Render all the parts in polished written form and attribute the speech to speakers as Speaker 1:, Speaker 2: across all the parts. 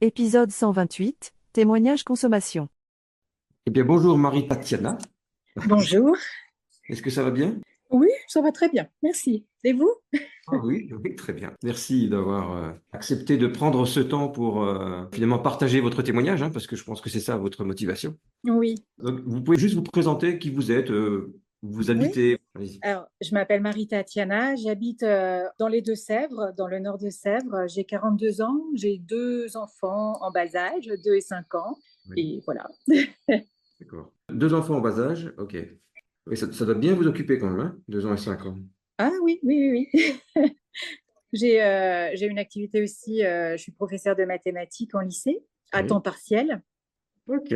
Speaker 1: Épisode 128, témoignage consommation.
Speaker 2: Eh bien, bonjour Marie-Tatiana.
Speaker 3: Bonjour.
Speaker 2: Est-ce que ça va bien?
Speaker 3: Oui, ça va très bien. Merci. Et vous?
Speaker 2: Ah oui, oui, très bien. Merci d'avoir accepté de prendre ce temps pour finalement partager votre témoignage, hein, parce que je pense que c'est ça votre motivation.
Speaker 3: Oui.
Speaker 2: Donc, vous pouvez juste vous présenter qui vous êtes, où vous
Speaker 3: Oui.
Speaker 2: habitez. Allez-y.
Speaker 3: Alors, je m'appelle Marie-Tatiana. J'habite dans les Deux-Sèvres, dans le nord de Sèvres. J'ai 42 ans. J'ai deux enfants en bas âge, 2 et 5 ans.
Speaker 2: Oui,
Speaker 3: Et voilà.
Speaker 2: d'accord. Deux enfants en bas âge, ok. Oui, ça doit bien vous occuper quand même, hein, 2 ans et 5 ans.
Speaker 3: Ah oui, oui, oui, oui. J'ai une activité aussi. Je suis professeure de mathématiques en lycée, à
Speaker 2: Oui.
Speaker 3: temps partiel.
Speaker 2: Ok.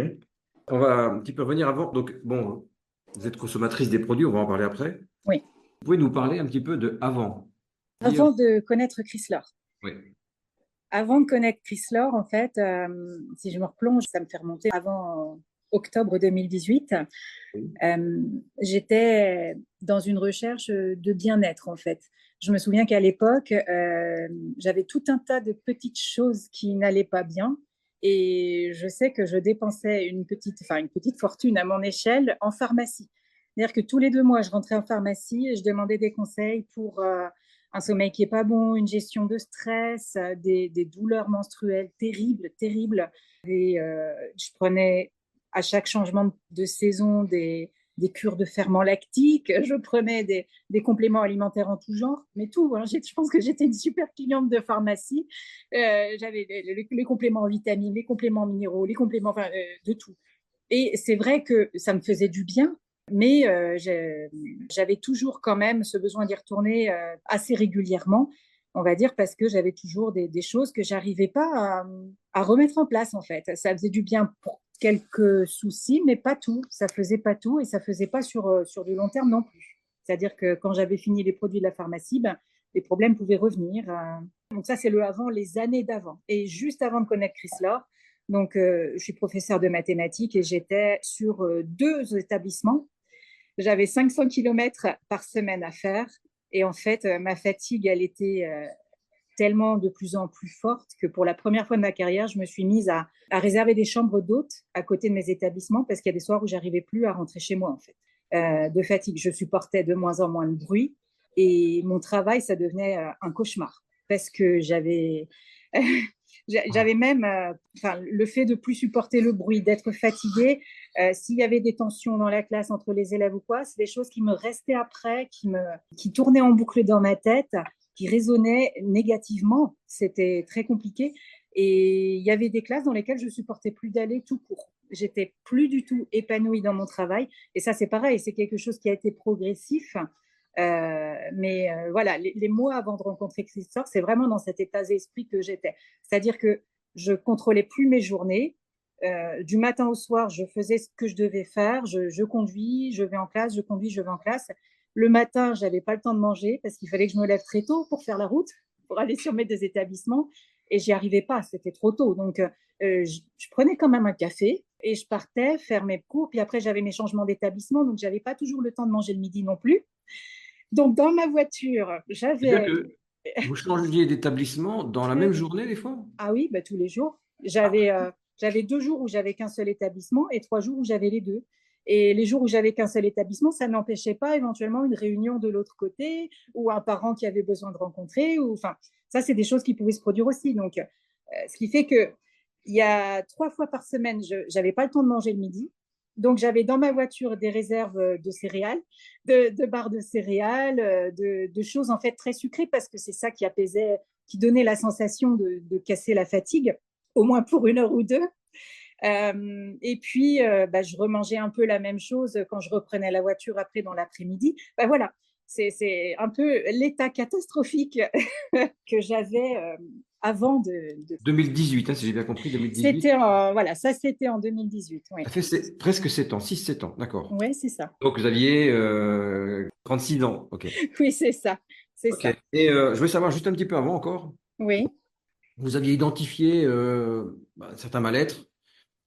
Speaker 2: On va un petit peu revenir avant. Donc, bon, vous êtes consommatrice des produits, on va en parler après.
Speaker 3: Oui.
Speaker 2: Vous pouvez nous parler un petit peu de avant. Dire,
Speaker 3: Avant de connaître Chrysler.
Speaker 2: oui.
Speaker 3: Avant de connaître Chrysler, en fait, si je me replonge, ça me fait remonter avant octobre 2018.
Speaker 2: Oui.
Speaker 3: J'étais dans une recherche de bien-être, en fait. Je me souviens qu'à l'époque, j'avais tout un tas de petites choses qui n'allaient pas bien. Et je sais que je dépensais une petite fortune à mon échelle en pharmacie. C'est-à-dire que tous les 2 mois, je rentrais en pharmacie et je demandais des conseils pour un sommeil qui est pas bon, une gestion de stress, des douleurs menstruelles terribles, terribles. Et je prenais à chaque changement de saison des cures de ferment lactique, je prenais des compléments alimentaires en tout genre, mais tout. Hein. Je pense que j'étais une super cliente de pharmacie. J'avais les compléments en vitamines, les compléments minéraux, les compléments, enfin, de tout. Et c'est vrai que ça me faisait du bien, mais j'avais toujours quand même ce besoin d'y retourner assez régulièrement, on va dire, parce que j'avais toujours des choses que j'arrivais pas à remettre en place, en fait. Ça faisait du bien pour quelques soucis, mais pas tout. Ça faisait pas tout et ça faisait pas sur du long terme non plus. C'est-à-dire que quand j'avais fini les produits de la pharmacie, ben, les problèmes pouvaient revenir. Donc ça, c'est le avant, les années d'avant. Et juste avant de connaître Chrysler, donc je suis professeure de mathématiques et j'étais sur 2 établissements. J'avais 500 kilomètres par semaine à faire. Et en fait, ma fatigue, elle était tellement de plus en plus forte que pour la première fois de ma carrière, je me suis mise à réserver des chambres d'hôtes à côté de mes établissements parce qu'il y a des soirs où j'arrivais plus à rentrer chez moi, en fait. De fatigue, je supportais de moins en moins le bruit et mon travail, ça devenait un cauchemar parce que j'avais même, enfin, le fait de plus supporter le bruit, d'être fatiguée, s'il y avait des tensions dans la classe entre les élèves ou quoi, c'est des choses qui me restaient après, qui tournaient en boucle dans ma tête, qui résonnaient négativement. C'était très compliqué. Et il y avait des classes dans lesquelles je supportais plus d'aller tout court. J'étais plus du tout épanouie dans mon travail. Et ça, c'est pareil, c'est quelque chose qui a été progressif. Mais voilà, les mois avant de rencontrer Christophe, c'est vraiment dans cet état d'esprit que j'étais. C'est-à-dire que je contrôlais plus mes journées. Du matin au soir, je faisais ce que je devais faire. Je conduis, je vais en classe, je conduis, je vais en classe. Le matin, je n'avais pas le temps de manger parce qu'il fallait que je me lève très tôt pour faire la route, pour aller sur mes 2 établissements. Et j'y arrivais pas, c'était trop tôt. Donc, je prenais quand même un café et je partais faire mes cours. Puis après, j'avais mes changements d'établissement, donc j'avais pas toujours le temps de manger le midi non plus. Donc, dans ma voiture,
Speaker 2: C'est-à-dire
Speaker 3: j'avais.
Speaker 2: que vous changiez d'établissement dans la même journée, des fois?
Speaker 3: Ah oui, bah, tous les jours.
Speaker 2: Ah,
Speaker 3: J'avais 2 jours où j'avais qu'un seul établissement et 3 jours où j'avais les deux. Et les jours où j'avais qu'un seul établissement, ça n'empêchait pas éventuellement une réunion de l'autre côté ou un parent qui avait besoin de rencontrer. Ou, enfin, ça, c'est des choses qui pouvaient se produire aussi. Donc, ce qui fait que il y a 3 fois par semaine, je n'avais pas le temps de manger le midi. Donc, j'avais dans ma voiture des réserves de céréales, de barres de céréales, de choses en fait très sucrées parce que c'est ça qui apaisait, qui donnait la sensation de casser la fatigue, au moins pour 1 heure ou 2. Et puis, bah, je remangeais un peu la même chose quand je reprenais la voiture après dans l'après-midi. Bah, voilà, c'est un peu l'état catastrophique que j'avais avant de...
Speaker 2: 2018, hein, si j'ai bien compris, 2018.
Speaker 3: Voilà, ça c'était en 2018. Oui,
Speaker 2: Ça fait presque 7 ans, 6 7 ans, d'accord.
Speaker 3: ouais, c'est ça.
Speaker 2: Donc vous aviez 6 ans, ok.
Speaker 3: Oui, c'est ça. C'est
Speaker 2: Ok.
Speaker 3: ça.
Speaker 2: Et je voulais savoir juste un petit peu avant encore,
Speaker 3: Oui.
Speaker 2: vous aviez identifié certains mal-être,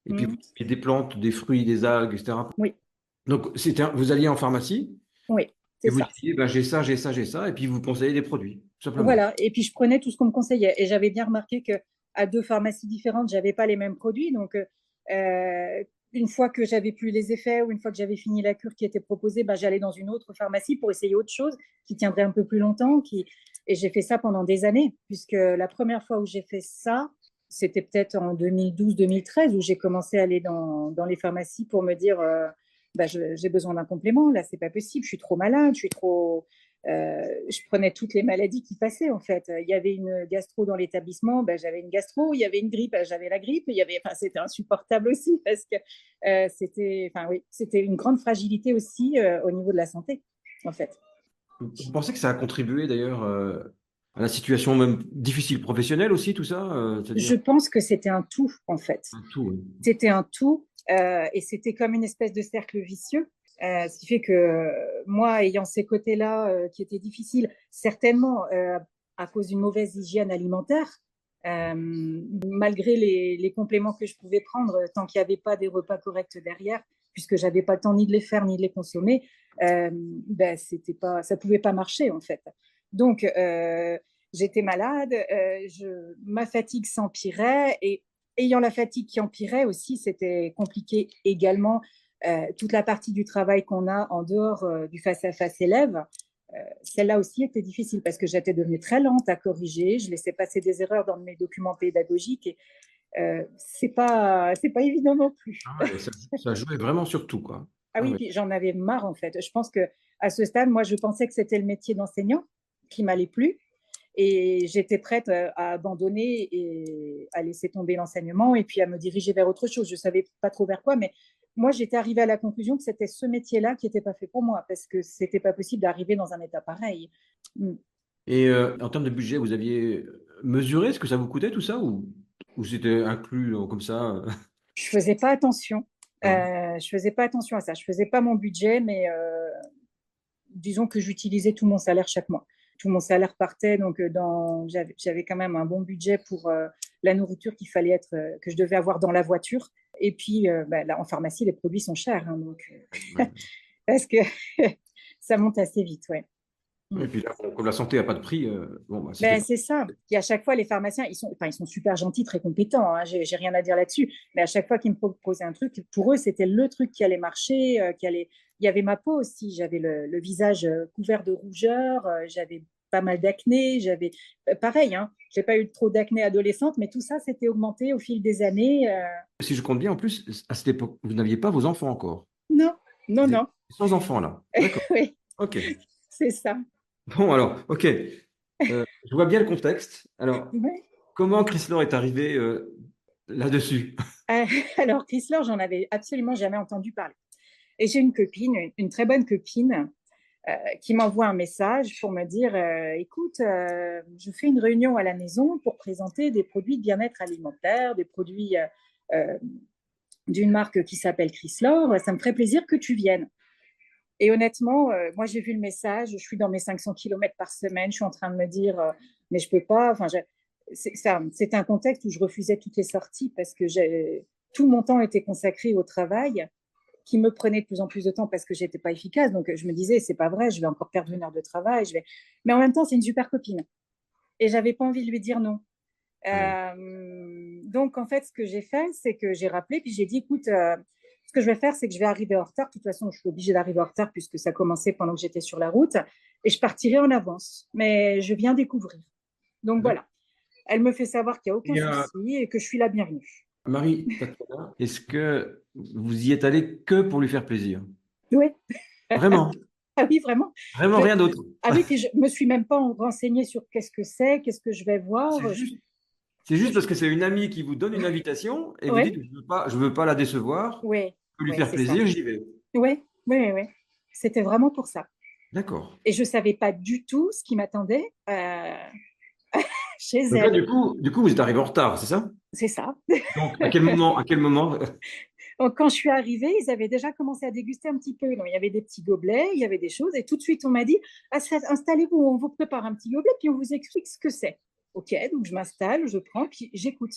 Speaker 2: et puis vous
Speaker 3: Mm.
Speaker 2: aviez des plantes, des fruits, des algues, etc.
Speaker 3: Oui,
Speaker 2: Donc vous alliez en pharmacie,
Speaker 3: oui,
Speaker 2: et
Speaker 3: c'est
Speaker 2: vous
Speaker 3: ça.
Speaker 2: disiez, ben, j'ai ça, j'ai ça, j'ai ça, et puis vous conseillez des produits, tout simplement.
Speaker 3: Voilà, et puis je prenais tout ce qu'on me conseillait. Et j'avais bien remarqué que à 2 pharmacies différentes, j'avais pas les mêmes produits. Donc, une fois que j'avais plus les effets ou une fois que j'avais fini la cure qui était proposée, bah, j'allais dans une autre pharmacie pour essayer autre chose qui tiendrait un peu plus longtemps. Et j'ai fait ça pendant des années, puisque la première fois où j'ai fait ça, c'était peut-être en 2012-2013 où j'ai commencé à aller dans les pharmacies pour me dire bah, j'ai besoin d'un complément, là, c'est pas possible, je suis trop malade, je suis trop. Je prenais toutes les maladies qui passaient en fait. Il y avait une gastro dans l'établissement, ben, j'avais une gastro. Il y avait une grippe, ben, j'avais la grippe. Il y avait, enfin, c'était insupportable aussi parce que c'était une grande fragilité aussi au niveau de la santé en fait.
Speaker 2: Vous pensez que ça a contribué d'ailleurs à la situation même difficile professionnelle aussi, tout ça
Speaker 3: Je
Speaker 2: c'est-à-dire
Speaker 3: pense que c'était un tout en fait.
Speaker 2: un tout, oui.
Speaker 3: C'était un tout et c'était comme une espèce de cercle vicieux. Ce qui fait que moi, ayant ces côtés-là qui étaient difficiles, certainement à cause d'une mauvaise hygiène alimentaire, malgré les compléments que je pouvais prendre, tant qu'il n'y avait pas des repas corrects derrière, puisque je n'avais pas le temps ni de les faire ni de les consommer, ben, ça ne pouvait pas marcher en fait. Donc, j'étais malade, ma fatigue s'empirait et ayant la fatigue qui empirait aussi, c'était compliqué également. Toute la partie du travail qu'on a en dehors du face-à-face élève, celle-là aussi était difficile parce que j'étais devenue très lente à corriger. Je laissais passer des erreurs dans mes documents pédagogiques et c'est pas évident non plus.
Speaker 2: Ah ouais, ça jouait vraiment sur tout, quoi.
Speaker 3: Ah
Speaker 2: Ah
Speaker 3: oui,
Speaker 2: ouais.
Speaker 3: puis j'en avais marre en fait. Je pense que à ce stade, moi, je pensais que c'était le métier d'enseignant qui m'allait plus. Et j'étais prête à abandonner et à laisser tomber l'enseignement et puis à me diriger vers autre chose. Je ne savais pas trop vers quoi, mais moi, j'étais arrivée à la conclusion que c'était ce métier-là qui n'était pas fait pour moi parce que ce n'était pas possible d'arriver dans un état pareil. Mm.
Speaker 2: Et en termes de budget, vous aviez mesuré ce que ça vous coûtait tout ça ou c'était inclus comme ça
Speaker 3: Je ne faisais pas attention.
Speaker 2: non.
Speaker 3: Je faisais pas attention à ça. Je ne faisais pas mon budget, mais disons que j'utilisais tout mon salaire chaque mois. Tout mon salaire partait, donc j'avais quand même un bon budget pour la nourriture que je devais avoir dans la voiture. Et puis, bah, là, en pharmacie, les produits sont chers, hein, donc,
Speaker 2: Ouais.
Speaker 3: parce que ça monte assez vite, ouais.
Speaker 2: Et puis là, comme la santé n'a pas de prix, bon, bah, c'était
Speaker 3: Ben,
Speaker 2: pas.
Speaker 3: c'est ça. Et à chaque fois, les pharmaciens, ils sont super gentils, très compétents. Hein, j'ai rien à dire là-dessus. Mais à chaque fois qu'ils me proposaient un truc, pour eux, c'était le truc qui allait marcher, qui allait. Il y avait ma peau aussi. J'avais le visage couvert de rougeur. J'avais pas mal d'acné. J'avais pareil. Hein, j'ai pas eu trop d'acné adolescente, mais tout ça, s'était augmenté au fil des années.
Speaker 2: Si je compte bien, en plus, à cette époque, vous n'aviez pas vos enfants encore.
Speaker 3: Non, non,
Speaker 2: Vous êtes
Speaker 3: non.
Speaker 2: sans enfants là. D'accord.
Speaker 3: Oui,
Speaker 2: Ok.
Speaker 3: c'est ça.
Speaker 2: Bon, alors, ok. Je vois bien le contexte. Alors,
Speaker 3: Ouais.
Speaker 2: comment Chrysler est arrivé là-dessus?
Speaker 3: Alors, Chrysler, j'en avais absolument jamais entendu parler. Et j'ai une copine, une très bonne copine, qui m'envoie un message pour me dire écoute, je fais une réunion à la maison pour présenter des produits de bien-être alimentaire, des produits euh, d'une marque qui s'appelle Chrysler. Ça me ferait plaisir que tu viennes. Et honnêtement, moi, j'ai vu le message, je suis dans mes 500 kilomètres par semaine, je suis en train de me dire mais je peux pas. Enfin, c'est un contexte où je refusais toutes les sorties parce que tout mon temps était consacré au travail qui me prenait de plus en plus de temps parce que j'étais pas efficace. Donc, je me disais, c'est pas vrai, je vais encore perdre une heure de travail. Mais en même temps, c'est une super copine. Et j'avais pas envie de lui dire non.
Speaker 2: Ouais.
Speaker 3: Donc, en fait, ce que j'ai fait, c'est que j'ai rappelé, puis j'ai dit, écoute, ce que je vais faire, c'est que je vais arriver en retard. De toute façon, je suis obligée d'arriver en retard puisque ça commençait pendant que j'étais sur la route. Et je partirai en avance. Mais je viens découvrir. Donc, voilà. Elle me fait savoir qu'il n'y a aucun
Speaker 2: Et,
Speaker 3: souci et que je suis la bienvenue.
Speaker 2: Marie Tatiana, est-ce que vous y êtes allé que pour lui faire plaisir?
Speaker 3: Oui,
Speaker 2: Vraiment?
Speaker 3: ah oui, vraiment.
Speaker 2: Vraiment
Speaker 3: Je,
Speaker 2: rien d'autre?
Speaker 3: Ah oui, puis je me suis même pas renseignée sur qu'est-ce que c'est, qu'est-ce que je vais
Speaker 2: C'est
Speaker 3: voir.
Speaker 2: juste, c'est juste parce que c'est une amie qui vous donne une invitation et vous
Speaker 3: Ouais,
Speaker 2: dites, je veux pas la décevoir,
Speaker 3: ouais,
Speaker 2: je peux lui
Speaker 3: ouais,
Speaker 2: faire
Speaker 3: c'est ça.
Speaker 2: plaisir, j'y vais.
Speaker 3: Ouais, ouais, ouais. C'était vraiment pour ça.
Speaker 2: D'accord.
Speaker 3: Et je savais pas du tout ce qui m'attendait chez
Speaker 2: Donc là,
Speaker 3: elle.
Speaker 2: du coup, vous êtes arrivé en retard, c'est ça?
Speaker 3: C'est ça.
Speaker 2: Donc, à quel moment?
Speaker 3: Donc, quand je suis arrivée, ils avaient déjà commencé à déguster un petit peu. Donc, il y avait des petits gobelets, il y avait des choses. Et tout de suite, on m'a dit installez-vous, on vous prépare un petit gobelet, puis on vous explique ce que c'est. OK, donc je m'installe, je prends, puis j'écoute.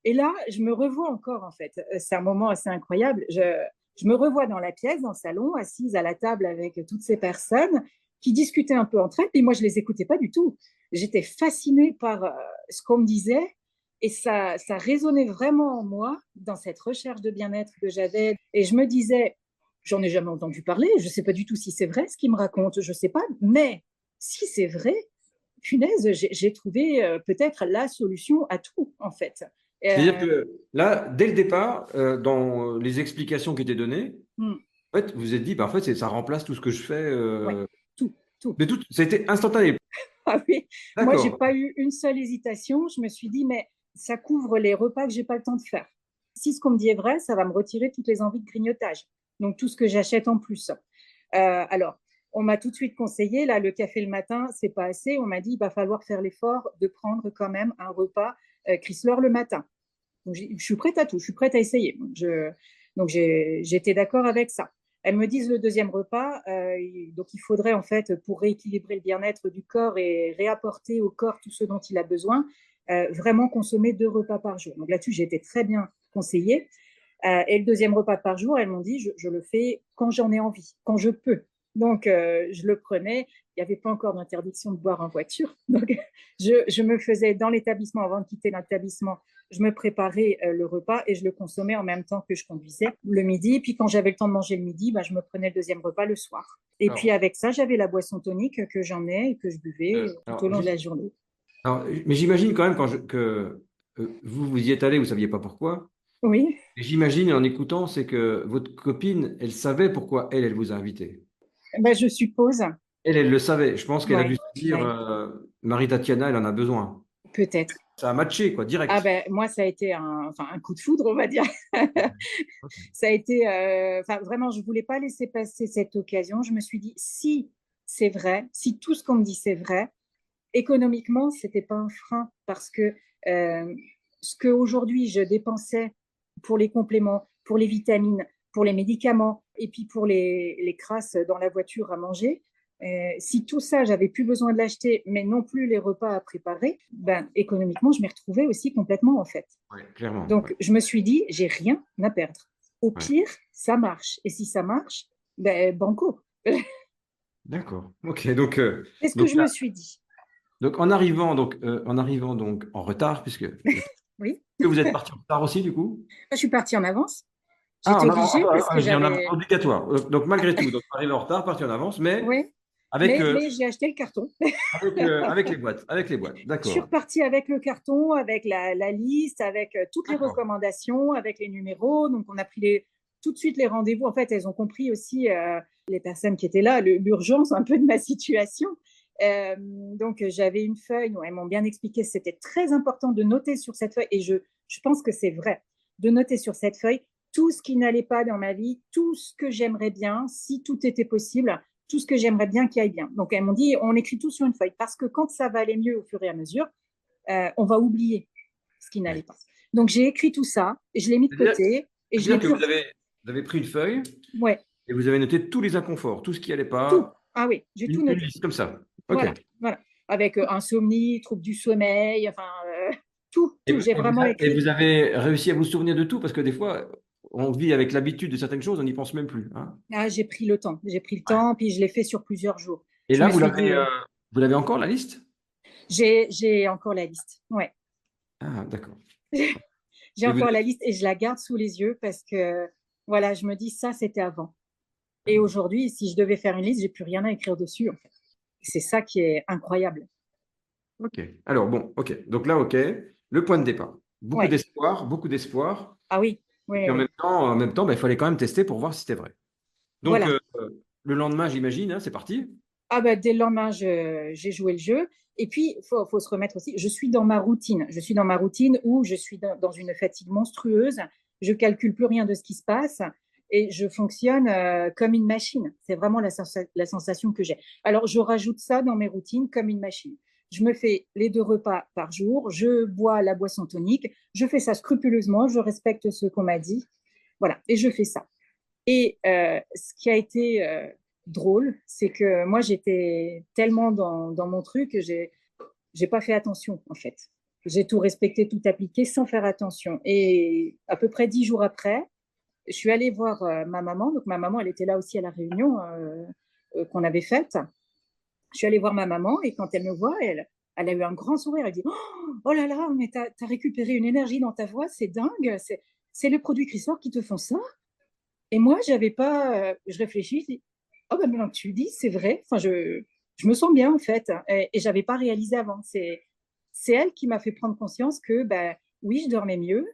Speaker 3: Et là, je me revois encore, en fait. C'est un moment assez incroyable. Je me revois dans la pièce, dans le salon, assise à la table avec toutes ces personnes qui discutaient un peu entre elles. Et moi, je ne les écoutais pas du tout. J'étais fascinée par ce qu'on me disait. Et ça résonnait vraiment en moi dans cette recherche de bien-être que j'avais. Et je me disais, j'en ai jamais entendu parler, je ne sais pas du tout si c'est vrai ce qu'il me raconte, je ne sais pas, mais si c'est vrai, punaise, j'ai trouvé peut-être la solution à tout, en fait.
Speaker 2: C'est-à-dire que là, dès le départ, dans les explications qui étaient données,
Speaker 3: Hmm,
Speaker 2: en fait, vous vous êtes dit, bah, en fait, ça remplace tout ce que je fais.
Speaker 3: ouais, tout, tout.
Speaker 2: Mais tout, ça a été instantané.
Speaker 3: Ah oui, moi, j'ai
Speaker 2: D'accord.
Speaker 3: pas eu une seule hésitation. Je me suis dit, mais ça couvre les repas que j'ai pas le temps de faire. Si ce qu'on me dit est vrai, ça va me retirer toutes les envies de grignotage. Donc, tout ce que j'achète en plus. Alors, on m'a tout de suite conseillé, là, le café le matin, c'est pas assez. On m'a dit, il va falloir faire l'effort de prendre quand même un repas Chrysler le matin. Donc, je suis prête à tout, je suis prête à essayer. Donc j'étais d'accord avec ça. Elles me disent le deuxième repas, donc il faudrait en fait, pour rééquilibrer le bien-être du corps et réapporter au corps tout ce dont il a besoin, vraiment consommer 2 repas par jour. Donc là-dessus, j'ai été très bien conseillée. Et le deuxième repas par jour, elles m'ont dit, je le fais quand j'en ai envie, quand je peux. Donc, je le prenais. Il n'y avait pas encore d'interdiction de boire en voiture. Donc, je me faisais dans l'établissement, avant de quitter l'établissement, je me préparais le repas et je le consommais en même temps que je conduisais le midi. Et puis, quand j'avais le temps de manger le midi, bah, je me prenais le deuxième repas le soir. Et puis,
Speaker 2: Alors,
Speaker 3: avec ça, j'avais la boisson tonique que j'en ai et que je buvais tout au
Speaker 2: alors,
Speaker 3: long de la journée.
Speaker 2: mais j'imagine quand même que vous, vous y êtes allé, vous ne saviez pas pourquoi.
Speaker 3: Oui,
Speaker 2: Et j'imagine en écoutant, c'est que votre copine, elle savait pourquoi elle vous a invité.
Speaker 3: ben, je suppose.
Speaker 2: Elle le savait. Je pense qu'elle a dû
Speaker 3: Ouais,
Speaker 2: se dire,
Speaker 3: ouais,
Speaker 2: Marie-Tatiana, elle en a besoin.
Speaker 3: peut-être.
Speaker 2: Ça a matché, quoi,
Speaker 3: Ah
Speaker 2: direct.
Speaker 3: ben, moi, ça a été enfin, un coup de foudre, on va dire.
Speaker 2: Ok.
Speaker 3: Ça a été, enfin, vraiment, je voulais pas laisser passer cette occasion. Je me suis dit, si c'est vrai, si tout ce qu'on me dit c'est vrai, économiquement, c'était pas un frein parce que ce qu'aujourd'hui je dépensais pour les compléments, pour les vitamines, pour les médicaments et puis pour les crasses dans la voiture à manger, si tout ça, j'avais plus besoin de l'acheter, mais non plus les repas à préparer, ben, économiquement, je m'y retrouvais aussi complètement en fait.
Speaker 2: Ouais, clairement. Ouais,
Speaker 3: Donc, je me suis dit, j'ai rien à perdre. Au
Speaker 2: ouais.
Speaker 3: pire, ça marche. Et si ça marche, ben, banco.
Speaker 2: D'accord. Ok.
Speaker 3: C'est ce que
Speaker 2: Donc,
Speaker 3: je me suis dit.
Speaker 2: donc en arrivant donc en retard, puisque
Speaker 3: Oui.
Speaker 2: que vous êtes parti en retard aussi du coup?
Speaker 3: Je suis partie en avance.
Speaker 2: Ah,
Speaker 3: J'étais obligée parce que
Speaker 2: je dis en avance,
Speaker 3: j'avais.
Speaker 2: obligatoire. Donc, malgré tout, donc arrivé en retard, parti en avance, mais
Speaker 3: Oui,
Speaker 2: avec
Speaker 3: mais j'ai acheté le carton.
Speaker 2: avec les boîtes, avec les boîtes.
Speaker 3: Je suis
Speaker 2: D'accord.
Speaker 3: repartie avec le carton, avec la liste, avec toutes les
Speaker 2: D'accord.
Speaker 3: recommandations, avec les numéros. Donc, on a pris tout de suite les rendez-vous. En fait, elles ont compris aussi, les personnes qui étaient là, l'urgence un peu de ma situation. Donc, j'avais une feuille où elles m'ont bien expliqué que c'était très important de noter sur cette feuille, et je pense que c'est vrai, de noter sur cette feuille tout ce qui n'allait pas dans ma vie, tout ce que j'aimerais bien, si tout était possible, tout ce que j'aimerais bien qu'il aille bien. Donc, elles m'ont dit, on écrit tout sur une feuille, parce que quand ça va aller mieux au fur et à mesure, on va oublier ce qui
Speaker 2: Ouais.
Speaker 3: n'allait pas. Donc, j'ai écrit tout ça, et je l'ai mis de
Speaker 2: C'est-à-dire
Speaker 3: côté, et je l'ai
Speaker 2: c'est-à-dire que
Speaker 3: plus.
Speaker 2: vous avez pris une feuille
Speaker 3: Ouais,
Speaker 2: et vous avez noté tous les inconforts, tout ce qui allait
Speaker 3: tout.
Speaker 2: pas,
Speaker 3: Ah oui, j'ai tout
Speaker 2: une
Speaker 3: noté.
Speaker 2: liste comme ça. Ok.
Speaker 3: Voilà, voilà. Avec insomnie, troubles du sommeil, enfin, tout, tout. J'ai vraiment
Speaker 2: Et
Speaker 3: écrit.
Speaker 2: vous avez réussi à vous souvenir de tout parce que des fois, on vit avec l'habitude de certaines choses, on n'y pense même plus, hein.
Speaker 3: Ah, j'ai pris le temps. J'ai pris le
Speaker 2: Ouais.
Speaker 3: temps, puis je l'ai fait sur plusieurs jours.
Speaker 2: Et
Speaker 3: Je
Speaker 2: là,
Speaker 3: me suis dit,
Speaker 2: vous l'avez encore la liste?
Speaker 3: j'ai encore la liste. Ouais.
Speaker 2: Ah, d'accord.
Speaker 3: J'ai
Speaker 2: Et vous,
Speaker 3: encore la liste et je la garde sous les yeux parce que, voilà, je me dis, ça, c'était avant. Et aujourd'hui, si je devais faire une liste, j'ai plus rien à écrire dessus, en fait. C'est ça qui est incroyable.
Speaker 2: ok. Alors bon, ok. Donc là, ok. Le point de départ.
Speaker 3: Ouais.
Speaker 2: Beaucoup d'espoir.
Speaker 3: Ah oui,
Speaker 2: Et
Speaker 3: oui,
Speaker 2: puis
Speaker 3: oui.
Speaker 2: en même temps, bah, il fallait quand même tester pour voir si c'était vrai. Donc
Speaker 3: Voilà.
Speaker 2: le lendemain, j'imagine, hein, c'est parti.
Speaker 3: Ah bah, dès le lendemain, j'ai joué le jeu. Et puis, faut se remettre aussi, je suis dans ma routine. Je suis dans ma routine où je suis dans une fatigue monstrueuse. Je calcule plus rien de ce qui se passe et je fonctionne comme une machine. C'est vraiment la sensation que j'ai. Alors, je rajoute ça dans mes routines comme une machine. Je me fais les 2 repas par jour. Je bois la boisson tonique. Je fais ça scrupuleusement. Je respecte ce qu'on m'a dit. Voilà. Et je fais ça. Et ce qui a été drôle, c'est que moi, j'étais tellement dans mon truc que j'ai pas fait attention, en fait. J'ai tout respecté, tout appliqué sans faire attention. Et à peu près 10 jours après, je suis allée voir ma maman. Donc, ma maman, elle était là aussi à la réunion qu'on avait faite. Je suis allée voir ma maman et quand elle me voit, Elle a eu un grand sourire. Elle dit, oh là là, mais t'as récupéré une énergie dans ta voix, c'est dingue. C'est les produits Chrysler qui te font ça. Et moi, j'avais pas. Je réfléchis, je dis, oh ben maintenant que tu le dis, c'est vrai. Enfin, je me sens bien en fait. Et j'avais pas réalisé avant. C'est elle qui m'a fait prendre conscience que ben oui, je dormais mieux,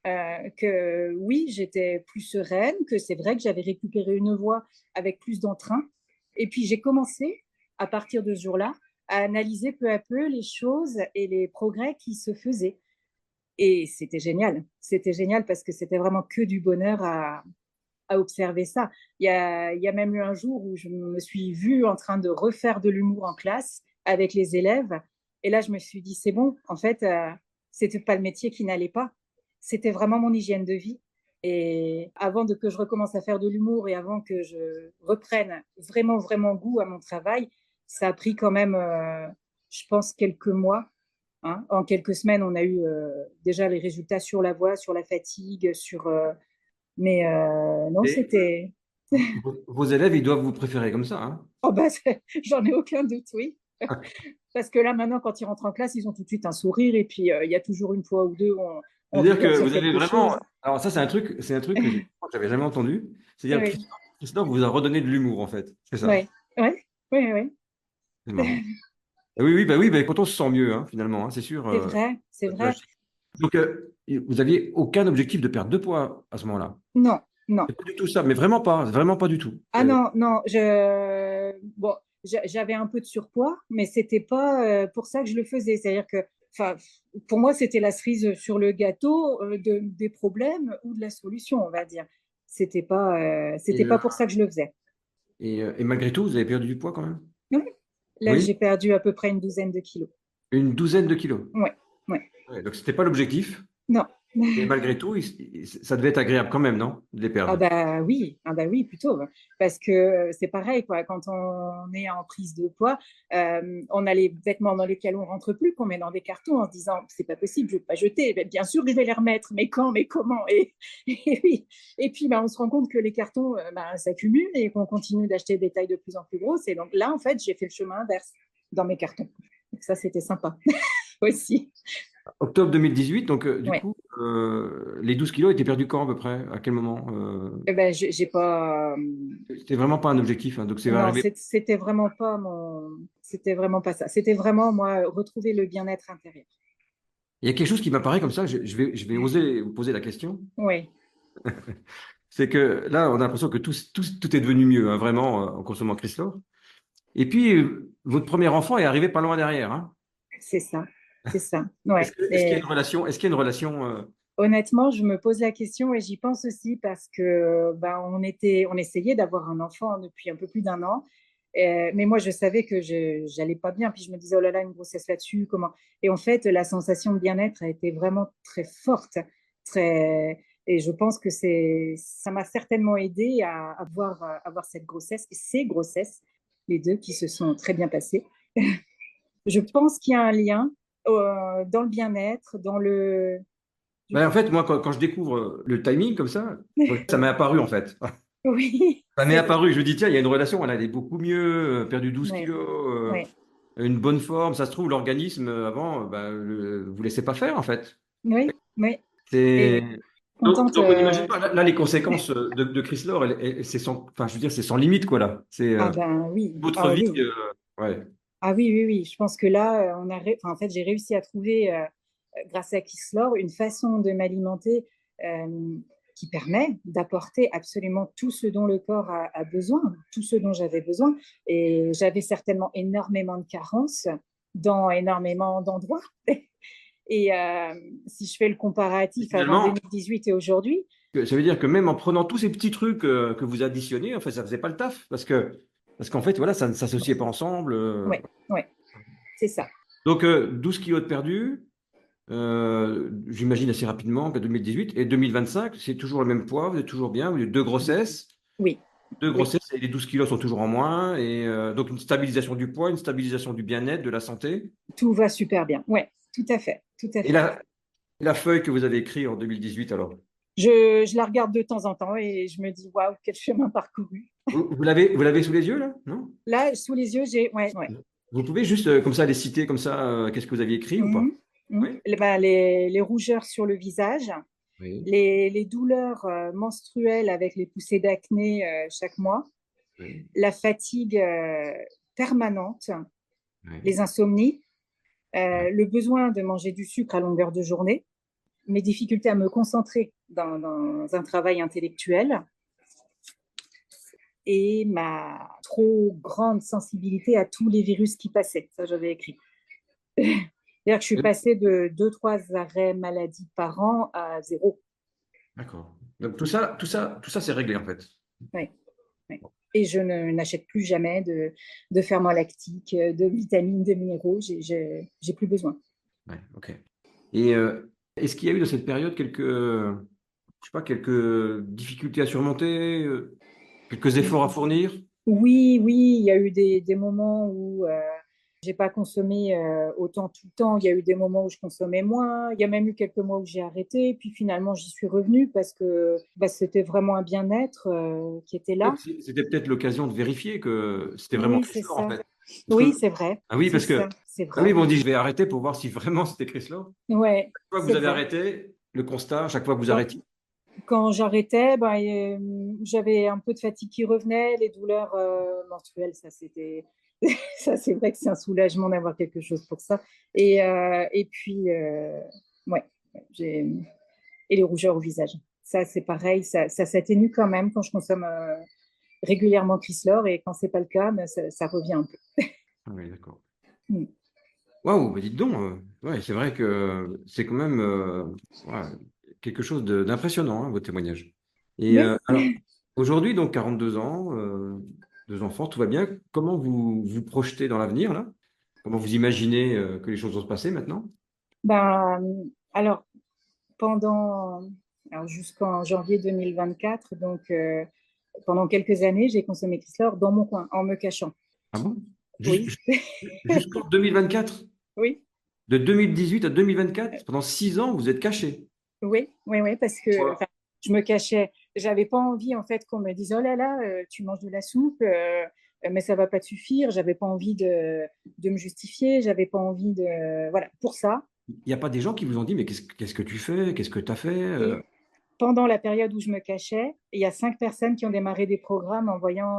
Speaker 3: que oui, j'étais plus sereine, que c'est vrai que j'avais récupéré une voix avec plus d'entrain. Et puis j'ai commencé à partir de ce jour-là à analyser peu à peu les choses et les progrès qui se faisaient. Et c'était génial. C'était génial parce que c'était vraiment que du bonheur à observer ça. Il y a même eu un jour où je me suis vue en train de refaire de l'humour en classe avec les élèves. Et là, je me suis dit, c'est bon, en fait, c'était pas le métier qui n'allait pas. C'était vraiment mon hygiène de vie. Et avant que je recommence à faire de l'humour et avant que je reprenne vraiment, vraiment goût à mon travail, ça a pris quand même, je pense, quelques mois. Hein. En quelques semaines, on a eu déjà les résultats sur la voix, sur la fatigue, mais non,
Speaker 2: Et
Speaker 3: c'était.
Speaker 2: vos élèves, ils doivent vous préférer comme ça, hein?
Speaker 3: Oh bah, j'en ai aucun doute, oui. Parce que là, maintenant, quand ils rentrent en classe, ils ont tout de suite un sourire. Et puis, il y a toujours une fois ou deux où on
Speaker 2: C'est-à-dire
Speaker 3: rigole
Speaker 2: que
Speaker 3: sur
Speaker 2: vous avez
Speaker 3: quelque chose.
Speaker 2: vraiment. Alors, ça, c'est un truc que j'avais jamais entendu. C'est-à-dire que
Speaker 3: Oui,
Speaker 2: Christophe vous a redonné de l'humour, en fait. C'est ça.
Speaker 3: oui, oui, oui, oui.
Speaker 2: C'est marrant. Et oui, oui, oui, bah, quand on se sent mieux, hein, finalement, hein, c'est sûr.
Speaker 3: C'est vrai, c'est vrai.
Speaker 2: Donc, vous n'aviez aucun objectif de perdre de poids à ce moment-là.
Speaker 3: Non, non.
Speaker 2: C'est pas du tout ça, mais vraiment pas du tout.
Speaker 3: Ah non, non, bon, j'avais un peu de surpoids, mais c'était pas pour ça que je le faisais. C'est-à-dire que, enfin, pour moi, c'était la cerise sur le gâteau des problèmes ou de la solution, on va dire.
Speaker 2: Et,
Speaker 3: C'était pas pour ça que je le faisais.
Speaker 2: et malgré tout, vous avez perdu du poids quand même?
Speaker 3: Oui. Là,
Speaker 2: Oui,
Speaker 3: j'ai perdu à peu près une douzaine de kilos.
Speaker 2: une douzaine de kilos.
Speaker 3: Ouais, ouais.
Speaker 2: Ouais, donc, c'était pas l'objectif.
Speaker 3: Non.
Speaker 2: Et malgré tout, ça devait être agréable quand même, non? De les perdre.
Speaker 3: Ah bah oui, plutôt. Parce que c'est pareil, quoi. Quand on est en prise de poids, on a les vêtements dans lesquels on rentre plus, qu'on met dans des cartons en se disant c'est pas possible, je vais pas jeter. Ben, bien sûr que je vais les remettre, mais quand, mais comment? Et oui. Et puis on se rend compte que les cartons s'accumulent et qu'on continue d'acheter des tailles de plus en plus grosses. Et donc là, en fait, j'ai fait le chemin inverse dans mes cartons. Donc ça, c'était sympa aussi.
Speaker 2: Octobre 2018, donc du
Speaker 3: Ouais.
Speaker 2: coup, les 12 kilos étaient perdus quand à peu près? À quel moment?
Speaker 3: Eh ben, j'ai pas.
Speaker 2: C'était vraiment pas un objectif, hein, donc c'est
Speaker 3: Non,
Speaker 2: arrivé.
Speaker 3: c'était vraiment pas ça. C'était vraiment moi retrouver le bien-être intérieur.
Speaker 2: Il y a quelque chose qui m'apparaît comme ça, je vais oser vous poser la question.
Speaker 3: Oui,
Speaker 2: C'est que là, on a l'impression que tout est devenu mieux, hein, vraiment, en consommant Chrysler. Et puis, votre premier enfant est arrivé pas loin derrière, hein.
Speaker 3: c'est ça, c'est ça. Ouais.
Speaker 2: Est-ce qu'il y a
Speaker 3: Et
Speaker 2: une relation, est-ce qu'il y a une relation
Speaker 3: honnêtement, je me pose la question et j'y pense aussi parce que on essayait d'avoir un enfant depuis un peu plus d'un an. Mais moi, je savais que j'allais pas bien. Puis je me disais, oh là là, une grossesse là-dessus, comment? Et en fait, la sensation de bien-être a été vraiment très forte, très. Et je pense que ça m'a certainement aidé à avoir cette grossesse et ces grossesses, les deux qui se sont très bien passées. Je pense qu'il y a un lien dans le bien-être, dans le.
Speaker 2: Ben, en fait, moi, quand je découvre le timing comme ça m'est apparu en fait.
Speaker 3: Oui,
Speaker 2: Ça m'est
Speaker 3: c'est vrai.
Speaker 2: apparu. Je me dis, tiens, il y a une relation, elle allait beaucoup mieux, perdu 12
Speaker 3: Oui,
Speaker 2: kilos,
Speaker 3: oui,
Speaker 2: une bonne forme. Ça se trouve, l'organisme avant, vous laissez pas faire en fait.
Speaker 3: oui, oui.
Speaker 2: C'est
Speaker 3: Et contente.
Speaker 2: donc on n'imagine pas. Là, les conséquences de Chrysler, c'est sans, enfin, je veux dire, c'est sans limite quoi là. C'est
Speaker 3: Ah ben oui,
Speaker 2: votre
Speaker 3: ah
Speaker 2: vie.
Speaker 3: oui,
Speaker 2: Ouais.
Speaker 3: ah oui, oui, oui. Je pense que là, enfin, en fait, j'ai réussi à trouver, grâce à Kisslor, une façon de m'alimenter qui permet d'apporter absolument tout ce dont le corps a besoin, tout ce dont j'avais besoin. Et j'avais certainement énormément de carences dans énormément d'endroits. Et si je fais le
Speaker 2: Et
Speaker 3: comparatif avant
Speaker 2: finalement,
Speaker 3: 2018 et aujourd'hui,
Speaker 2: ça veut dire que même en prenant tous ces petits trucs que vous additionnez, en fait, ça faisait pas le taf parce qu'en fait, voilà, ça ne s'associait pas ensemble.
Speaker 3: ouais, ouais, c'est ça.
Speaker 2: Donc 12 kilos de perdus. J'imagine assez rapidement qu'en 2018 et 2025, c'est toujours le même poids, vous êtes toujours bien, vous avez
Speaker 3: Oui,
Speaker 2: deux
Speaker 3: oui,
Speaker 2: grossesses et les 12 kilos sont toujours en moins, et donc une stabilisation du poids, une stabilisation du bien-être, de la santé.
Speaker 3: tout va super bien. Ouais, tout à fait, tout à
Speaker 2: Et
Speaker 3: fait.
Speaker 2: la feuille que vous avez écrite en 2018, alors,
Speaker 3: Je la regarde de temps en temps et je me dis, waouh, quel chemin parcouru.
Speaker 2: vous l'avez sous les yeux, là? Non?
Speaker 3: Là, sous les yeux, j'ai. Ouais, ouais.
Speaker 2: Vous pouvez juste comme ça les citer, comme ça, qu'est-ce que vous aviez écrit ou pas?
Speaker 3: Mhm. Mhm.
Speaker 2: Oui.
Speaker 3: Les rougeurs sur le visage,
Speaker 2: Oui.
Speaker 3: les douleurs menstruelles avec les poussées d'acné chaque mois,
Speaker 2: Oui.
Speaker 3: la fatigue permanente,
Speaker 2: Oui.
Speaker 3: les insomnies,
Speaker 2: Ouais.
Speaker 3: le besoin de manger du sucre à longueur de journée, mes difficultés à me concentrer dans un travail intellectuel et ma trop grande sensibilité à tous les virus qui passaient. Ça, j'avais écrit. C'est-à-dire que je suis passée de 2-3 arrêts maladie par an à zéro.
Speaker 2: D'accord. Donc tout ça, c'est réglé en fait.
Speaker 3: Ouais, ouais. Et je n'achète plus jamais de ferments lactiques, de vitamines, de minéraux. J'ai plus besoin.
Speaker 2: Ouais, ok. Et est-ce qu'il y a eu dans cette période je sais pas, quelques difficultés à surmonter, quelques efforts à fournir?
Speaker 3: Oui, oui, il y a eu des moments où j'ai pas consommé autant tout le temps. Il y a eu des moments où je consommais moins. Il y a même eu quelques mois où j'ai arrêté. Puis finalement, j'y suis revenue parce que bah, c'était vraiment un bien-être qui était là.
Speaker 2: C'était peut-être l'occasion de vérifier que c'était vraiment
Speaker 3: Oui, c'est
Speaker 2: Chrysler en
Speaker 3: ça.
Speaker 2: fait. Parce
Speaker 3: Oui,
Speaker 2: que,
Speaker 3: c'est vrai.
Speaker 2: ah oui,
Speaker 3: C'est
Speaker 2: parce que,
Speaker 3: ça. C'est
Speaker 2: ah oui,
Speaker 3: vrai.
Speaker 2: ils m'ont dit je vais arrêter pour voir si vraiment c'était Chrysler.
Speaker 3: Ouais,
Speaker 2: Chaque fois que vous
Speaker 3: c'est
Speaker 2: avez
Speaker 3: vrai.
Speaker 2: arrêté, le constat, chaque fois que vous
Speaker 3: Quand,
Speaker 2: arrêtiez.
Speaker 3: quand j'arrêtais, ben, j'avais un peu de fatigue qui revenait, les douleurs menstruelles, ça c'était, ça c'est vrai que c'est un soulagement d'avoir quelque chose pour ça. Et puis, ouais, j'ai, et les rougeurs au visage. Ça c'est pareil, ça s'atténue quand même quand je consomme régulièrement Chrysler et quand c'est pas le cas, ben, ça revient un peu.
Speaker 2: Ah oui, d'accord.
Speaker 3: Mm.
Speaker 2: Waouh, bah dites donc, ouais, c'est vrai que c'est quand même ouais, quelque chose d'impressionnant, hein, votre témoignage. Et
Speaker 3: Oui.
Speaker 2: alors, aujourd'hui, donc 42 ans, deux enfants, tout va bien. Comment vous vous projetez dans l'avenir, là? Comment vous imaginez que les choses vont se passer maintenant?
Speaker 3: Ben, alors, pendant, alors jusqu'en janvier 2024, donc pendant quelques années, j'ai consommé Chrysler dans mon coin, en me cachant.
Speaker 2: Ah bon?
Speaker 3: Oui,
Speaker 2: Jusqu'en 2024?
Speaker 3: oui,
Speaker 2: De 2018 à 2024, pendant 6 ans, vous êtes caché.
Speaker 3: oui, oui, oui, parce que
Speaker 2: Ouais.
Speaker 3: enfin, je me cachais. J'avais pas envie en fait qu'on me dise oh là là, tu manges de la soupe, mais ça va pas te suffire. J'avais pas envie de me justifier. J'avais pas envie de voilà pour ça.
Speaker 2: Il n'y a pas des gens qui vous ont dit, mais qu'est-ce que tu fais? Qu'est-ce que tu as fait?
Speaker 3: Et pendant la période où je me cachais, il y a 5 personnes qui ont démarré des programmes en voyant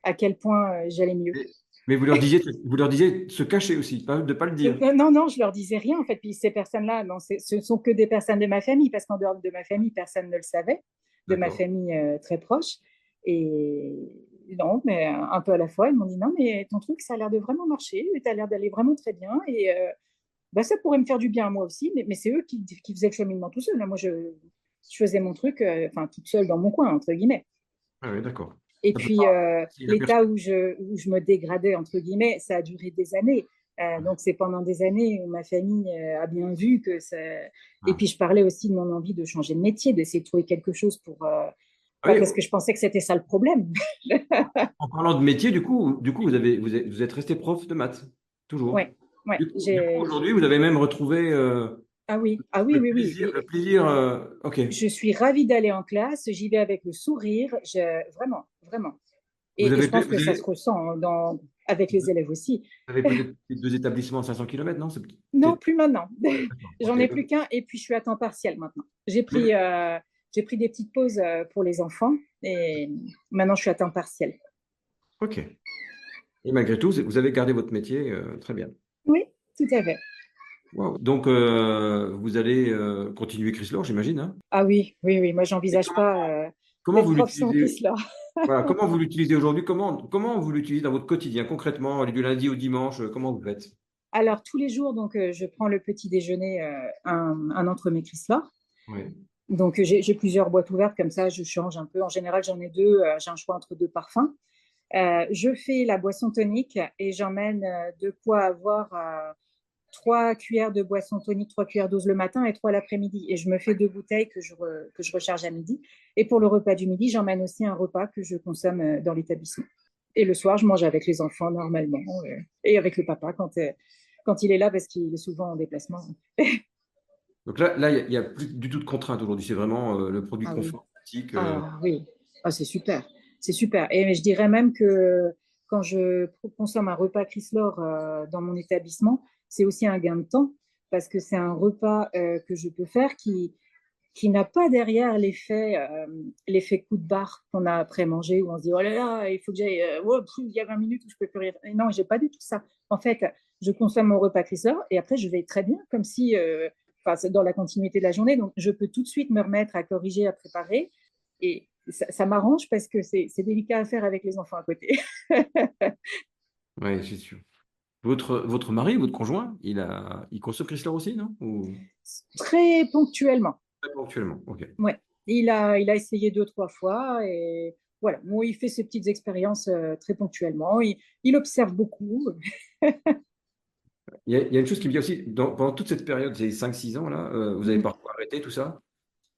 Speaker 3: à quel point j'allais mieux.
Speaker 2: Mais mais vous leur disiez de se cacher aussi, de ne pas le dire.
Speaker 3: Non, non, je leur disais rien en fait. Puis ces personnes-là, non, ce sont que des personnes de ma famille, parce qu'en dehors de ma famille, personne ne le savait, de ma
Speaker 2: D'accord.
Speaker 3: famille très proche. Et non, mais un peu à la fois, ils m'ont dit non, mais ton truc, ça a l'air de vraiment marcher, tu as l'air d'aller vraiment très bien. Et bah, ça pourrait me faire du bien à moi aussi, mais c'est eux qui faisaient le cheminement tout seul. Là, moi, je faisais mon truc, enfin, toute seule dans mon coin, entre guillemets.
Speaker 2: Ah oui, d'accord.
Speaker 3: Et
Speaker 2: Ça peut
Speaker 3: puis,
Speaker 2: pas. Si la
Speaker 3: l'état
Speaker 2: personne.
Speaker 3: où je me dégradais, entre guillemets, ça a duré des années. Donc, c'est pendant des années où ma famille a bien vu que ça. Et
Speaker 2: Ah.
Speaker 3: puis, je parlais aussi de mon envie de changer de métier, d'essayer de trouver quelque chose pour.
Speaker 2: Ah
Speaker 3: Bah,
Speaker 2: oui,
Speaker 3: parce que je pensais que c'était ça le problème.
Speaker 2: en parlant de métier, du coup, vous êtes resté prof de maths, toujours.
Speaker 3: Ouais, ouais.
Speaker 2: Du coup, aujourd'hui, vous avez même retrouvé
Speaker 3: Ah oui, ah oui, oui, oui.
Speaker 2: le plaisir. Ok.
Speaker 3: Je suis ravie d'aller en classe. J'y vais avec le sourire. Vraiment, vraiment. Et je pense que ça se ressent avec les élèves aussi.
Speaker 2: vous avez peut-être deux établissements à 500 kilomètres, non? C'est
Speaker 3: Non,
Speaker 2: peut-être.
Speaker 3: plus maintenant.
Speaker 2: Ouais, d'accord. Ok.
Speaker 3: J'en ai plus qu'un et puis je suis à temps partiel maintenant.
Speaker 2: Mais-
Speaker 3: J'ai pris des petites pauses pour les enfants et maintenant je suis à temps partiel.
Speaker 2: ok. Et malgré tout, vous avez gardé votre métier très bien.
Speaker 3: Oui, tout à fait.
Speaker 2: Wow. Donc, vous allez continuer Chrysler, j'imagine, hein?
Speaker 3: Ah oui, oui, oui. Moi,
Speaker 2: Et
Speaker 3: j'envisage pas
Speaker 2: comment
Speaker 3: d'être
Speaker 2: vous
Speaker 3: prof sans
Speaker 2: l'utilisez?
Speaker 3: Chrysler.
Speaker 2: Voilà, comment vous l'utilisez aujourd'hui? Comment vous l'utilisez dans votre quotidien, concrètement, du lundi au dimanche? Comment vous faites?
Speaker 3: Alors, tous les jours, donc, je prends le petit déjeuner, un entremets Chrysler.
Speaker 2: Oui.
Speaker 3: Donc, j'ai plusieurs boîtes ouvertes, comme ça, je change un peu. En général, j'en ai deux. J'ai un choix entre deux parfums. Je fais la boisson tonique et j'emmène de quoi avoir 3 cuillères de boisson tonique, 3 cuillères doses le matin et 3 l'après-midi. Et je me fais 2 bouteilles que je recharge à midi. Et pour le repas du midi, j'emmène aussi un repas que je consomme dans l'établissement. Et le soir, je mange avec les enfants normalement et avec le papa quand il est là parce qu'il est souvent en déplacement.
Speaker 2: Donc il y a plus du tout de contrainte aujourd'hui. C'est vraiment le produit
Speaker 3: Ah oui.
Speaker 2: confort, pratique.
Speaker 3: Ah oui. Ah, c'est super. C'est super. Et je dirais même que quand je consomme un repas Chrysler dans mon établissement, c'est aussi un gain de temps parce que c'est un repas que je peux faire qui n'a pas derrière l'effet coup de barre qu'on a après manger où on se dit oh là là, il faut que j'aille, il y a 20 minutes où je peux plus rien. Et non, j'ai pas du tout ça. En fait, je consomme mon repas Chrysler et après je vais très bien, comme si, c'est dans la continuité de la journée. Donc, je peux tout de suite me remettre à corriger, à préparer. Et ça m'arrange parce que c'est délicat à faire avec les enfants à côté.
Speaker 2: Oui, c'est sûr. Votre mari, votre conjoint, il consomme Chrysler aussi, non? Ou
Speaker 3: Très ponctuellement.
Speaker 2: très ponctuellement? Ok.
Speaker 3: Ouais. Il a essayé 2, 3 fois et voilà. Bon, il fait ses petites expériences très ponctuellement. Il observe beaucoup.
Speaker 2: Il y a une chose qui me vient aussi, pendant toute cette période, ces 5-6 ans là, vous avez
Speaker 3: Mhm.
Speaker 2: parfois arrêté tout ça.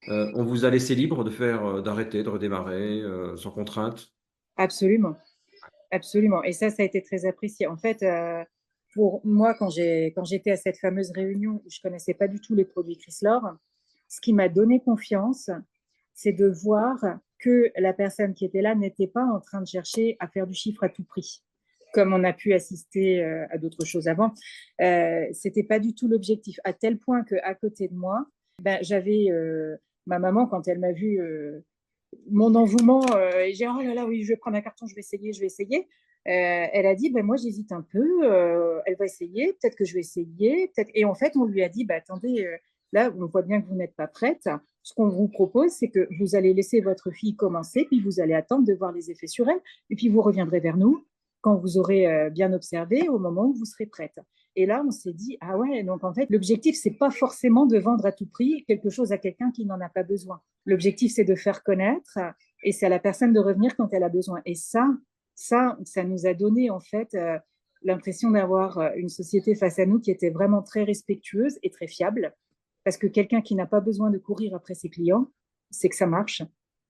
Speaker 2: On vous a laissé libre de faire, d'arrêter, de redémarrer, sans contrainte.
Speaker 3: Absolument. Absolument. Et ça a été très apprécié. En fait, pour moi, quand j'étais à cette fameuse réunion où je connaissais pas du tout les produits Chrysler, ce qui m'a donné confiance, c'est de voir que la personne qui était là n'était pas en train de chercher à faire du chiffre à tout prix, comme on a pu assister à d'autres choses avant. C'était pas du tout l'objectif, à tel point qu'à côté de moi, ben, j'avais ma maman, quand elle m'a vu mon envouement, et j'ai oh là là, oui, je vais prendre un carton, je vais essayer, je vais essayer. Elle a dit, ben, moi j'hésite un peu, elle va essayer, peut-être que je vais essayer, peut-être. Et en fait, on lui a dit, ben, attendez, là, on voit bien que vous n'êtes pas prête. Ce qu'on vous propose, c'est que vous allez laisser votre fille commencer, puis vous allez attendre de voir les effets sur elle, et puis vous reviendrez vers nous quand vous aurez bien observé au moment où vous serez prête. Et là, on s'est dit, ah ouais, donc en fait, l'objectif, c'est pas forcément de vendre à tout prix quelque chose à quelqu'un qui n'en a pas besoin. L'objectif, c'est de faire connaître et c'est à la personne de revenir quand elle a besoin. Et ça nous a donné en fait l'impression d'avoir une société face à nous qui était vraiment très respectueuse et très fiable. Parce que quelqu'un qui n'a pas besoin de courir après ses clients, c'est que ça marche.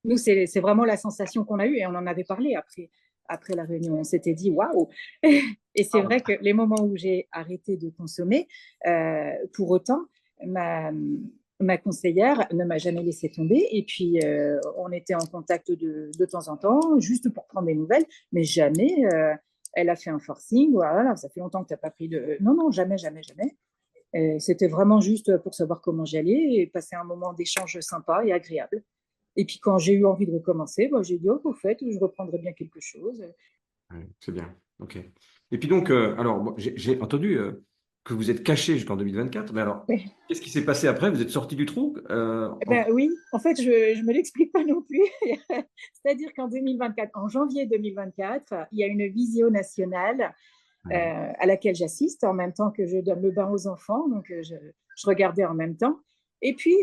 Speaker 3: Nous, c'est vraiment la sensation qu'on a eue et on en avait parlé après la réunion. On s'était dit waouh! Et c'est vrai que les moments où j'ai arrêté de consommer, pour autant, ma conseillère ne m'a jamais laissé tomber. Et puis, on était en contact de temps en temps, juste pour prendre des nouvelles, mais jamais elle a fait un forcing. Voilà, ça fait longtemps que tu n'as pas pris de. Non, non, jamais, jamais, jamais. C'était vraiment juste pour savoir comment j'allais et passer un moment d'échange sympa et agréable. Et puis, quand j'ai eu envie de recommencer, bah, j'ai dit, oh, au fait, je reprendrai bien quelque chose.
Speaker 2: Ouais, c'est bien. Ok. Et puis donc, alors, j'ai entendu que vous êtes caché jusqu'en 2024. Mais alors,
Speaker 3: Oui.
Speaker 2: qu'est-ce qui s'est passé après? Vous êtes sorti du trou?
Speaker 3: Ben, oui, en fait, je me l'explique pas non plus. C'est-à-dire qu'en 2024, en janvier 2024, il y a une visio nationale à laquelle j'assiste en même temps que je donne le bain aux enfants. Donc, je regardais en même temps. Et puis,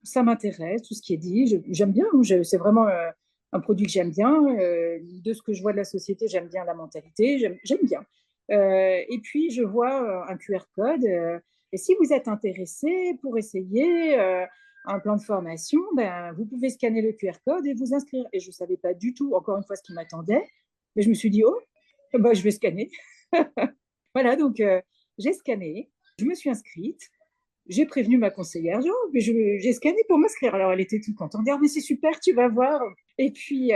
Speaker 3: ça m'intéresse, tout ce qui est dit. J'aime bien. C'est vraiment un produit que j'aime bien. De ce que je vois de la société, j'aime bien la mentalité. J'aime bien. Et puis, je vois un QR code. Et si vous êtes intéressé pour essayer un plan de formation, ben, vous pouvez scanner le QR code et vous inscrire. Et je ne savais pas du tout, encore une fois, ce qui m'attendait. Mais je me suis dit, oh, ben, je vais scanner. Voilà, donc j'ai scanné, je me suis inscrite, j'ai prévenu ma conseillère, genre, mais j'ai scanné pour m'inscrire. Alors elle était toute contente, mais c'est super, tu vas voir. Et puis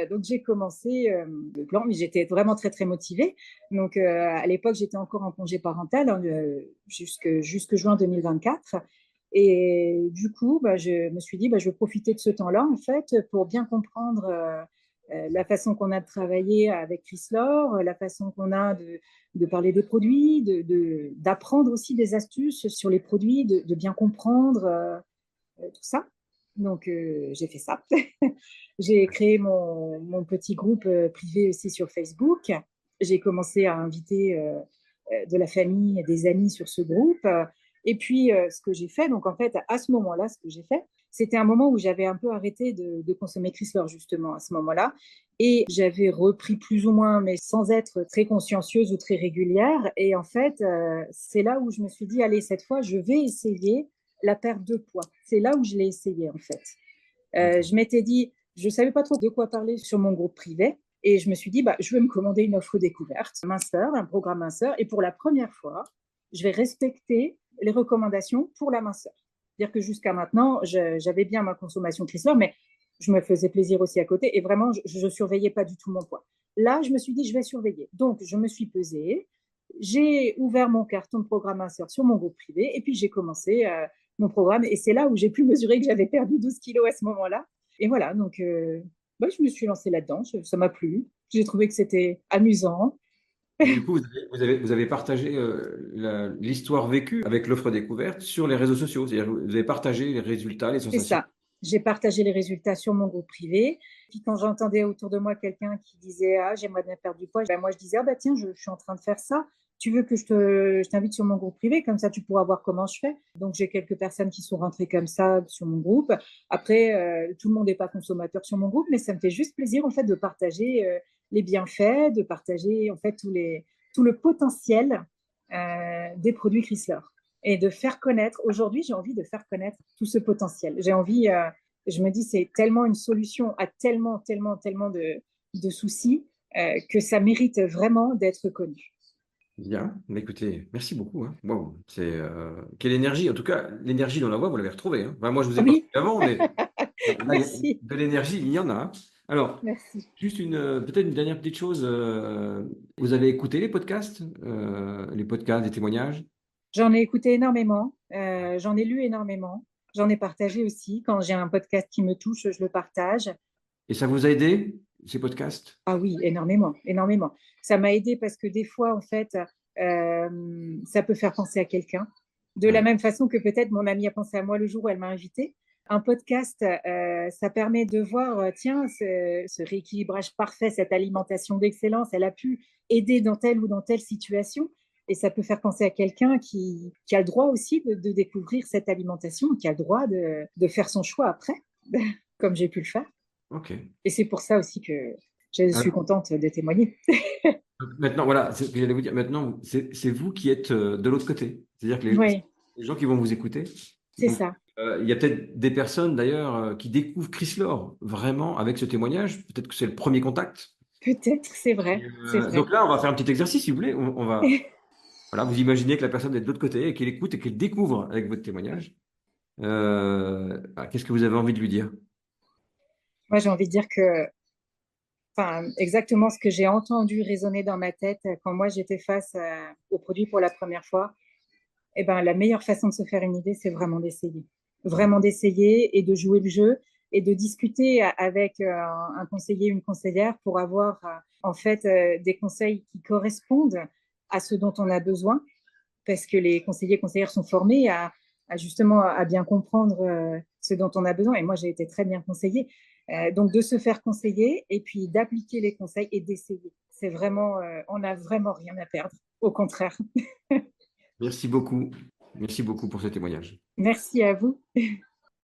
Speaker 3: donc j'ai commencé le plan, mais j'étais vraiment très très motivée. Donc à l'époque j'étais encore en congé parental hein, jusque juin 2024. Et du coup, bah, je me suis dit, bah, je vais profiter de ce temps-là, en fait, pour bien comprendre la façon qu'on a de travailler avec Chrysler, la façon qu'on a de parler des produits, d'apprendre aussi des astuces sur les produits, de bien comprendre tout ça. Donc, j'ai fait ça. J'ai créé mon petit groupe privé aussi sur Facebook. J'ai commencé à inviter de la famille et des amis sur ce groupe. Et puis, ce que j'ai fait, donc en fait, à ce moment-là, ce que j'ai fait, c'était un moment où j'avais un peu arrêté de consommer Chrysler, justement, à ce moment-là. Et j'avais repris plus ou moins, mais sans être très consciencieuse ou très régulière. Et en fait, c'est là où je me suis dit, allez, cette fois, je vais essayer la perte de poids. C'est là où je l'ai essayé, en fait. Je m'étais dit, je ne savais pas trop de quoi parler sur mon groupe privé. Et je me suis dit, bah, je vais me commander une offre découverte, minceur, un programme minceur. Et pour la première fois, je vais respecter les recommandations pour la minceur. C'est-à-dire que jusqu'à maintenant, j'avais bien ma consommation Chrysler, mais je me faisais plaisir aussi à côté et vraiment, je surveillais pas du tout mon poids. Là, je me suis dit, je vais surveiller. Donc, je me suis pesée, j'ai ouvert mon carton de programmateur sur mon groupe privé et puis j'ai commencé mon programme. Et c'est là où j'ai pu mesurer que j'avais perdu 12 kilos à ce moment-là. Et voilà, donc je me suis lancée là-dedans. Ça m'a plu. J'ai trouvé que c'était amusant.
Speaker 2: Du coup, vous avez partagé l'histoire vécue avec l'offre découverte sur les réseaux sociaux. C'est-à-dire que vous avez partagé les résultats, les
Speaker 3: C'est
Speaker 2: sensations.
Speaker 3: ça. J'ai partagé les résultats sur mon groupe privé. Puis quand j'entendais autour de moi quelqu'un qui disait « Ah, j'aimerais bien perdre du poids », ben moi je disais « Ah bah tiens, je suis en train de faire ça. Tu veux que je t'invite sur mon groupe privé, comme ça tu pourras voir comment je fais. » Donc j'ai quelques personnes qui sont rentrées comme ça sur mon groupe. Après, tout le monde n'est pas consommateur sur mon groupe, mais ça me fait juste plaisir en fait de partager les bienfaits, de partager en fait tout le potentiel des produits Chrysler et de faire connaître. Aujourd'hui, j'ai envie de faire connaître tout ce potentiel. J'ai envie, je me dis, c'est tellement une solution à tellement de soucis que ça mérite vraiment d'être connu.
Speaker 2: Bien, mais écoutez, merci beaucoup. Hein. Wow, quelle énergie. En tout cas, l'énergie dans la voix, vous l'avez retrouvée. Hein. Enfin, moi, je vous ai pas
Speaker 3: Oui,
Speaker 2: trouvé avant, mais là,
Speaker 3: merci.
Speaker 2: de l'énergie, il y en a. Hein. Alors,
Speaker 3: Merci.
Speaker 2: juste peut-être une dernière petite chose. Vous avez écouté les podcasts, des témoignages?
Speaker 3: J'en ai écouté énormément, j'en ai lu énormément, j'en ai partagé aussi. Quand j'ai un podcast qui me touche, je le partage.
Speaker 2: Et ça vous a aidé, ces podcasts?
Speaker 3: Ah oui, énormément, énormément. Ça m'a aidé parce que des fois, en fait, ça peut faire penser à quelqu'un. De la
Speaker 2: Oui.
Speaker 3: même façon que peut-être mon amie a pensé à moi le jour où elle m'a invitée. Un podcast, ça permet de voir, tiens, ce rééquilibrage parfait, cette alimentation d'excellence, elle a pu aider dans telle ou dans telle situation. Et ça peut faire penser à quelqu'un qui a le droit aussi de découvrir cette alimentation, qui a le droit de faire son choix après, comme j'ai pu le faire.
Speaker 2: OK.
Speaker 3: Et c'est pour ça aussi que je suis
Speaker 2: Alors,
Speaker 3: contente de témoigner.
Speaker 2: maintenant, voilà, c'est ce que j'allais vous dire. Maintenant, c'est vous qui êtes de l'autre côté. C'est-à-dire que
Speaker 3: Oui,
Speaker 2: les gens qui vont vous écouter.
Speaker 3: c'est
Speaker 2: Donc,
Speaker 3: ça.
Speaker 2: il y a peut-être des personnes d'ailleurs qui découvrent Chryslor vraiment avec ce témoignage. Peut-être que c'est le premier contact.
Speaker 3: Peut-être, c'est
Speaker 2: Et,
Speaker 3: vrai, c'est vrai.
Speaker 2: donc là, on va faire un petit exercice, si vous voulez. On va, voilà, vous imaginez que la personne est de l'autre côté et qu'elle écoute et qu'elle découvre avec votre témoignage. Qu'est-ce que vous avez envie de lui dire?
Speaker 3: Moi, j'ai envie de dire que, enfin, exactement ce que j'ai entendu résonner dans ma tête quand moi j'étais face au produit pour la première fois, eh ben, la meilleure façon de se faire une idée, c'est vraiment d'essayer. Vraiment d'essayer et de jouer le jeu et de discuter avec un conseiller, une conseillère pour avoir en fait des conseils qui correspondent à ce dont on a besoin parce que les conseillers et conseillères sont formés justement à bien comprendre ce dont on a besoin. Et moi, j'ai été très bien conseillée. Donc, de se faire conseiller et puis d'appliquer les conseils et d'essayer. C'est vraiment, on n'a vraiment rien à perdre. Au contraire.
Speaker 2: Merci beaucoup. Merci beaucoup pour ce témoignage.
Speaker 3: Merci à vous.